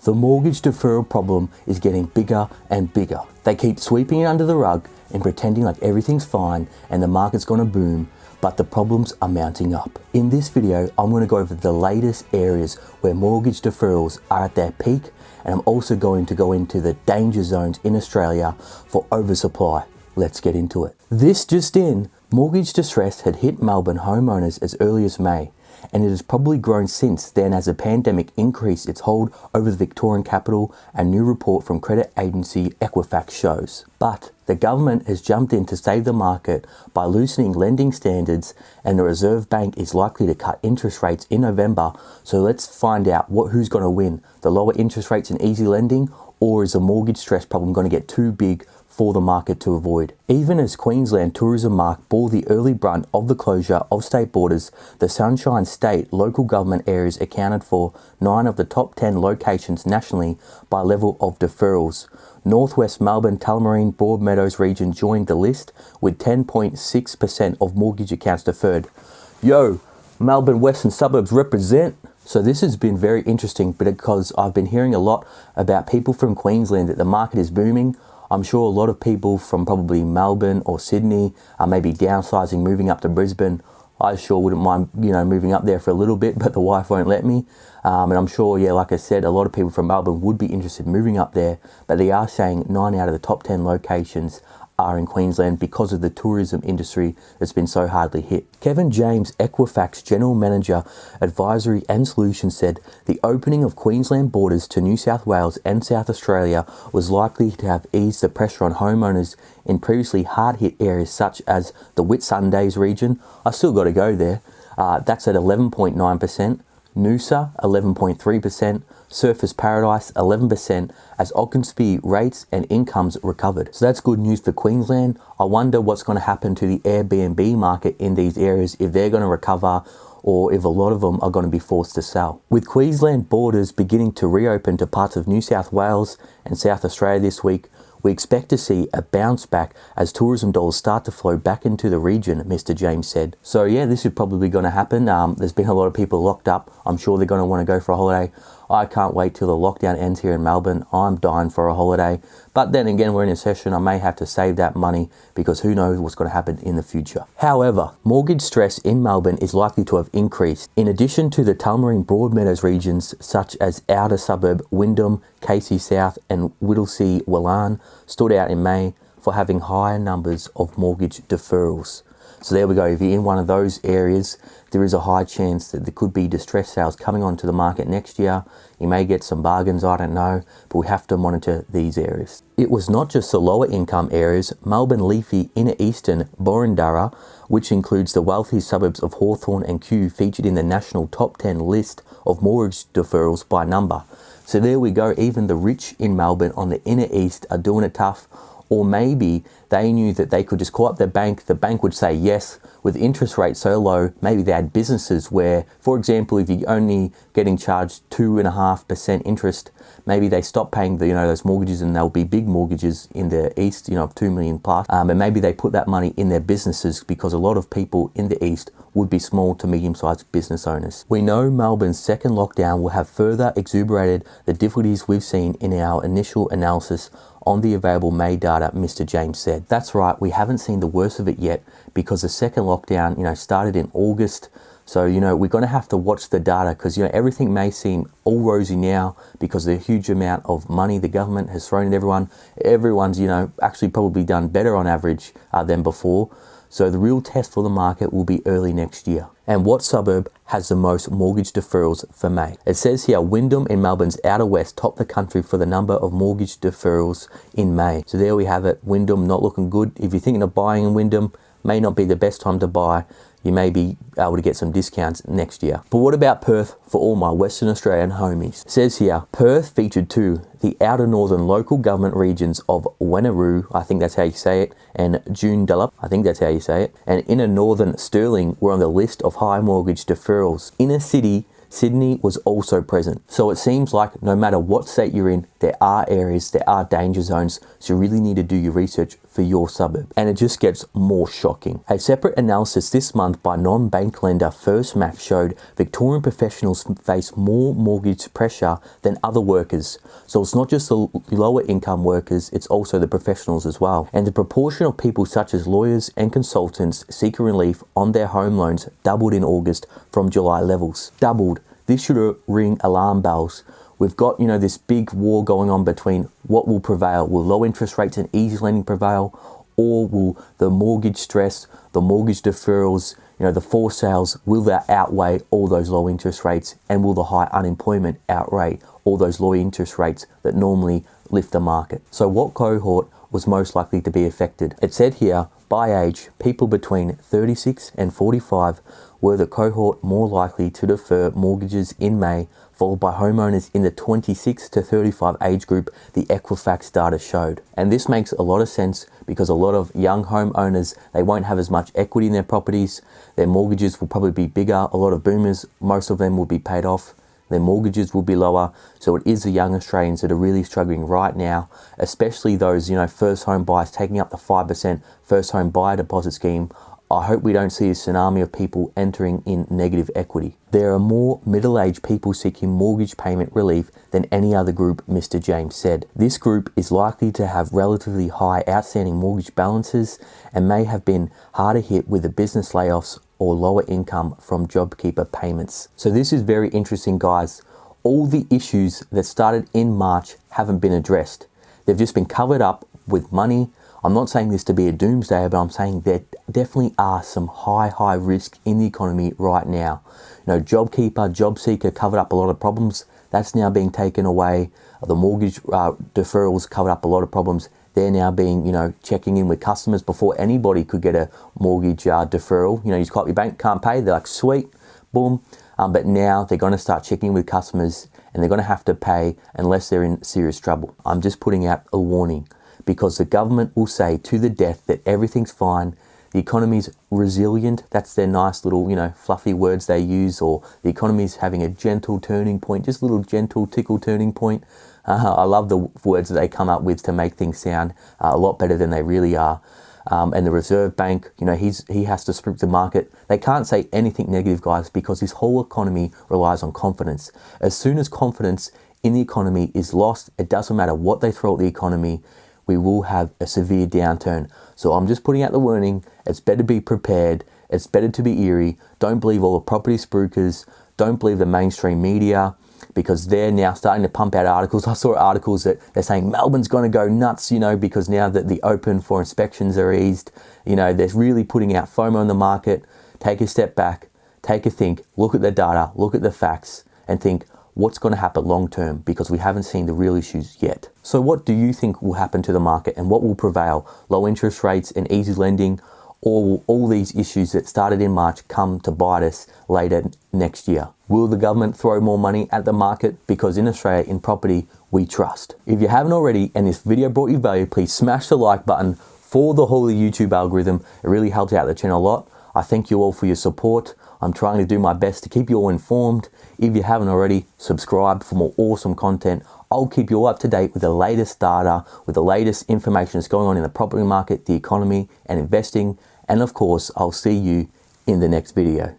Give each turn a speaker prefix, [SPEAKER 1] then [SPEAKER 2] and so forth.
[SPEAKER 1] The mortgage deferral problem is getting bigger and bigger. They keep sweeping it under the rug and pretending like everything's fine and the market's gonna boom, but the problems are mounting up. In this video, I'm gonna go over the latest areas where mortgage deferrals are at their peak, and I'm also going to go into the danger zones in Australia for oversupply. Let's get into it. This just in, mortgage distress had hit Melbourne homeowners as early as May, and it has probably grown since then as the pandemic increased its hold over the Victorian capital, a new report from credit agency Equifax shows. But the government has jumped in to save the market by loosening lending standards, and the Reserve Bank is likely to cut interest rates in November. So let's find out who's going to win, the lower interest rates and easy lending, or is the mortgage stress problem going to get too big for the market to avoid? Even as Queensland tourism market bore the early brunt of the closure of state borders, the Sunshine State local government areas accounted for 9 of the top 10 locations nationally by level of deferrals. Northwest Melbourne, Tullamarine, Broadmeadows region joined the list with 10.6% of mortgage accounts deferred. Yo, Melbourne Western suburbs represent. So this has been very interesting because I've been hearing a lot about people from Queensland that the market is booming. I'm sure a lot of people from probably Melbourne or Sydney are maybe downsizing, moving up to Brisbane. I sure wouldn't mind, moving up there for a little bit, but the wife won't let me. And I'm sure, like I said, a lot of people from Melbourne would be interested in moving up there, but they are saying 9 out of the top 10 locations are in Queensland because of the tourism industry that's been so hardly hit. Kevin James, Equifax General Manager, Advisory and Solutions, said the opening of Queensland borders to New South Wales and South Australia was likely to have eased the pressure on homeowners in previously hard-hit areas such as the Whitsundays region. I still got to go there. That's at 11.9%. Noosa, 11.3%, Surfers Paradise, 11%, as occupancy rates and incomes recovered. So that's good news for Queensland. I wonder what's going to happen to the Airbnb market in these areas, if they're going to recover or if a lot of them are going to be forced to sell. With Queensland borders beginning to reopen to parts of New South Wales and South Australia this week, we expect to see a bounce back as tourism dollars start to flow back into the region, Mr. James said. So yeah, this is probably going to happen. There's been a lot of people locked up. I'm sure they're going to want to go for a holiday. I can't wait till the lockdown ends here in Melbourne. I'm dying for a holiday. But then again, we're in a session. I may have to save that money because who knows what's going to happen in the future. However, mortgage stress in Melbourne is likely to have increased. In addition to the Tullamarine Broadmeadows regions such as outer suburb Wyndham, Casey South and Whittlesea Willan stood out in May for having higher numbers of mortgage deferrals. So there we go. If you're in one of those areas, there is a high chance that there could be distressed sales coming onto the market next year. You may get some bargains, I don't know, but we have to monitor these areas. It was not just the lower income areas. Melbourne leafy inner eastern Boroondara, which includes the wealthy suburbs of Hawthorn and Kew, featured in the national top 10 list of mortgage deferrals by number. So there we go. Even the rich in Melbourne on the inner east are doing it tough. Or maybe they knew that they could just call up the bank would say yes. With interest rates so low, maybe they had businesses where, for example, if you're only getting charged 2.5% interest, maybe they stop paying the, those mortgages, and there'll be big mortgages in the east, of 2 million plus. And maybe they put that money in their businesses because a lot of people in the east would be small to medium-sized business owners. We know Melbourne's second lockdown will have further exacerbated the difficulties we've seen in our initial analysis on the available May data, Mr. James said. That's right, we haven't seen the worst of it yet because the second lockdown, started in August. So, we're going to have to watch the data because, everything may seem all rosy now because of the huge amount of money the government has thrown at everyone. Everyone's, actually probably done better on average than before. So the real test for the market will be early next year. And what suburb has the most mortgage deferrals for May? It says here, Wyndham in Melbourne's outer west topped the country for the number of mortgage deferrals in May. So there we have it. Wyndham not looking good. If you're thinking of buying in Wyndham, may not be the best time to buy. You may be able to get some discounts next year. But what about Perth for all my Western Australian homies? It says here, Perth featured too. The outer northern local government regions of Wanneroo, I think that's how you say it, and Joondalup, I think that's how you say it, and inner northern Stirling were on the list of high mortgage deferrals. Inner city Sydney was also present. So it seems like no matter what state you're in, there are areas, there are danger zones, so you really need to do your research for your suburb. And it just gets more shocking. A separate analysis this month by non-bank lender First Max showed Victorian professionals face more mortgage pressure than other workers. So it's not just the lower income workers, it's also the professionals as well. And the proportion of people such as lawyers and consultants seeking relief on their home loans doubled in August from July levels. Doubled. This should ring alarm bells. We've got, this big war going on between what will prevail. Will low interest rates and easy lending prevail? Or will the mortgage stress, the mortgage deferrals, the forced sales, will that outweigh all those low interest rates? And will the high unemployment outweigh all those low interest rates that normally lift the market? So what cohort was most likely to be affected? It said here, by age, people between 36 and 45 were the cohort more likely to defer mortgages in May, followed by homeowners in the 26 to 35 age group, the Equifax data showed. And this makes a lot of sense because a lot of young homeowners, they won't have as much equity in their properties. Their mortgages will probably be bigger. A lot of boomers, most of them will be paid off. Their mortgages will be lower. So it is the young Australians that are really struggling right now, especially those, first home buyers taking up the 5% first home buyer deposit scheme. I hope we don't see a tsunami of people entering in negative equity. There are more middle-aged people seeking mortgage payment relief than any other group, Mr. James said. This group is likely to have relatively high outstanding mortgage balances and may have been harder hit with the business layoffs or lower income from JobKeeper payments. So this is very interesting, guys. All the issues that started in March haven't been addressed. They've just been covered up with money. I'm not saying this to be a doomsday, but I'm saying there definitely are some high risk in the economy right now. JobKeeper, JobSeeker covered up a lot of problems. That's now being taken away. The mortgage deferrals covered up a lot of problems. They're now being, checking in with customers before anybody could get a mortgage deferral. You just call up your bank, can't pay. They're like, sweet, boom. But now they're going to start checking in with customers and they're going to have to pay unless they're in serious trouble. I'm just putting out a warning, because the government will say to the death that everything's fine, the economy's resilient. That's their nice little, fluffy words they use, or the economy's having a gentle turning point, just a little gentle tickle turning point. I love the words that they come up with to make things sound a lot better than they really are. And the Reserve Bank, he has to spook the market. They can't say anything negative, guys, because this whole economy relies on confidence. As soon as confidence in the economy is lost, it doesn't matter what they throw at the economy, we will have a severe downturn. So I'm just putting out the warning. It's better to be prepared. It's better to be eerie. Don't believe all the property spookers. Don't believe the mainstream media, because they're now starting to pump out articles. I saw articles that they're saying Melbourne's going to go nuts, because now that the open for inspections are eased, they're really putting out FOMO in the market. Take a step back, take a think, look at the data, look at the facts, and think, what's going to happen long term, because we haven't seen the real issues yet. So what do you think will happen to the market and what will prevail? Low interest rates and easy lending, or will all these issues that started in March come to bite us later next year? Will the government throw more money at the market? Because in Australia, in property, we trust. If you haven't already and this video brought you value, please smash the like button for the holy YouTube algorithm. It really helps out the channel a lot. I thank you all for your support. I'm trying to do my best to keep you all informed. If you haven't already, subscribe for more awesome content. I'll keep you all up to date with the latest data, with the latest information that's going on in the property market, the economy, and investing. And of course, I'll see you in the next video.